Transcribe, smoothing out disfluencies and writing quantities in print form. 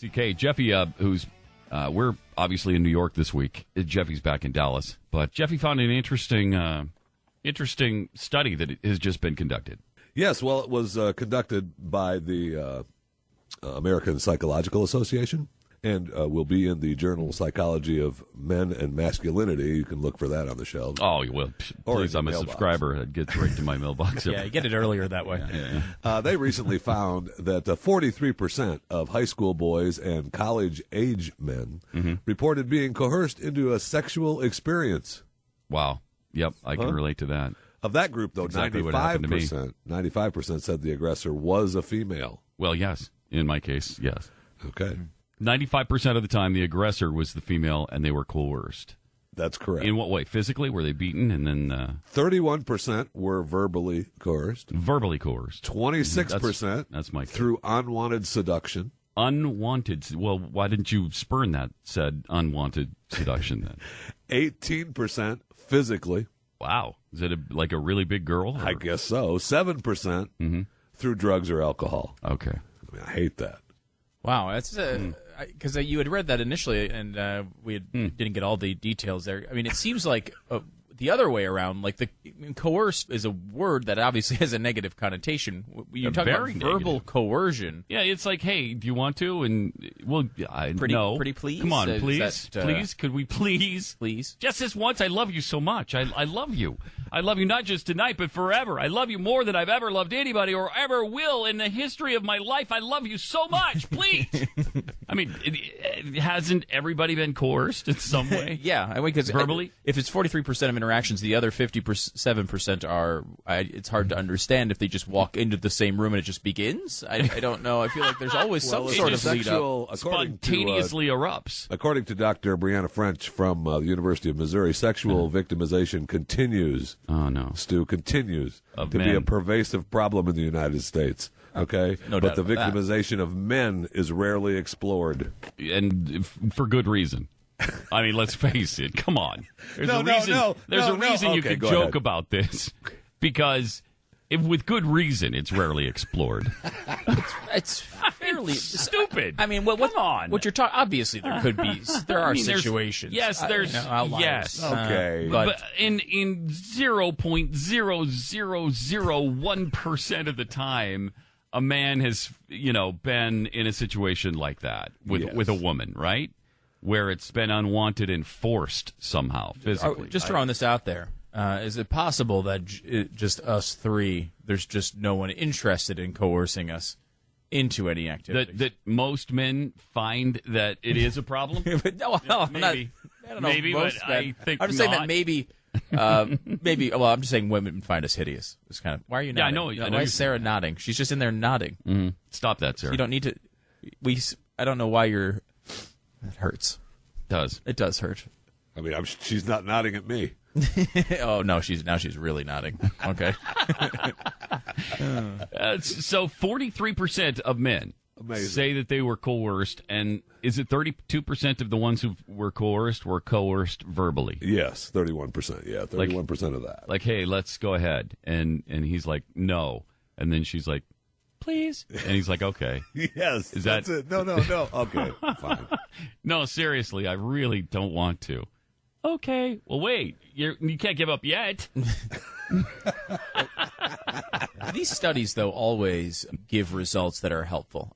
CK, Jeffey, we're obviously in New York this week. Jeffy's back in Dallas. But Jeffey found an interesting study that has just been conducted. Yes, well, it was conducted by the American Psychological Association, and will be in the journal Psychology of Men and Masculinity. You can look for that on the shelves. Oh, well, please, I'm a subscriber. It gets right to my mailbox. Yeah, you get it earlier that way. Yeah. They recently found that 43% of high school boys and college-age men reported being coerced into a sexual experience. Wow. Yep, I can relate to that. Of that group, though, exactly 95% said the aggressor was a female. Well, yes. In my case, yes. Okay. 95% of the time, the aggressor was the female, and they were coerced. That's correct. In what way? Physically? Were they beaten? And then 31% were verbally coerced. Verbally coerced. 26% that's my through unwanted seduction. Unwanted. Well, why didn't you spurn that said unwanted seduction then? 18% physically. Wow. Is it like a really big girl? Or? I guess so. 7% through drugs or alcohol. Okay. I mean, I hate that. Wow, that's because you had read that initially, and we didn't get all the details there. I mean, it seems like the other way around. Like coerce is a word that obviously has a negative connotation. You're talking about verbal coercion. Yeah, it's like, hey, do you want to? And well, no. Pretty please. Come on, please, please. Could we please, just this once? I love you so much. I love you. I love you not just tonight, but forever. I love you more than I've ever loved anybody or ever will in the history of my life. I love you so much. Please. I mean, hasn't everybody been coerced in some way? Yeah, I mean, because verbally, if it's 43% of interactions, the other 57% are. It's hard to understand if they just walk into the same room and it just begins. I don't know. I feel like there's always some sort of lead up. Spontaneously erupts. According to Dr. Brianna French from the University of Missouri, sexual victimization continues. Oh no, Stu, continues to be a pervasive problem in the United States. Okay, no but doubt the about victimization of men is rarely explored, and for good reason. I mean, let's face it. Come on. There's a reason you could joke about this, because with good reason, it's rarely explored. It's fairly stupid. I mean, come on. What you're talking? Obviously, there are situations. Yes, there's outliers. yes. Okay, but in 0.0001% of the time, a man has been in a situation like that with a woman, right? Where it's been unwanted and forced somehow physically. Just throwing this out there. Is it possible that just us three, there's just no one interested in coercing us into any activity? That most men find that it is a problem? Maybe. I don't know. Maybe, but I think I'm just saying that maybe. Well, I'm just saying women find us hideous. It's kind of, why are you nodding? Yeah, I know. Why is Sarah nodding? She's just in there nodding. Mm-hmm. Stop that, Sarah. You don't need to. I don't know why you're. It hurts. It does hurt. I mean, she's not nodding at me. Oh no, she's really nodding. Okay. So 43% of men say that they were coerced, and is it 32% of the ones who were coerced verbally? Yes, 31%. Yeah, 31% of that. Like, hey, let's go ahead, and he's like, no, and then she's like, please, and he's like, okay. Yes, that's it. No. Okay, fine. No, seriously, I really don't want to. Okay, well, wait, you can't give up yet. These studies, though, always give results that are helpful.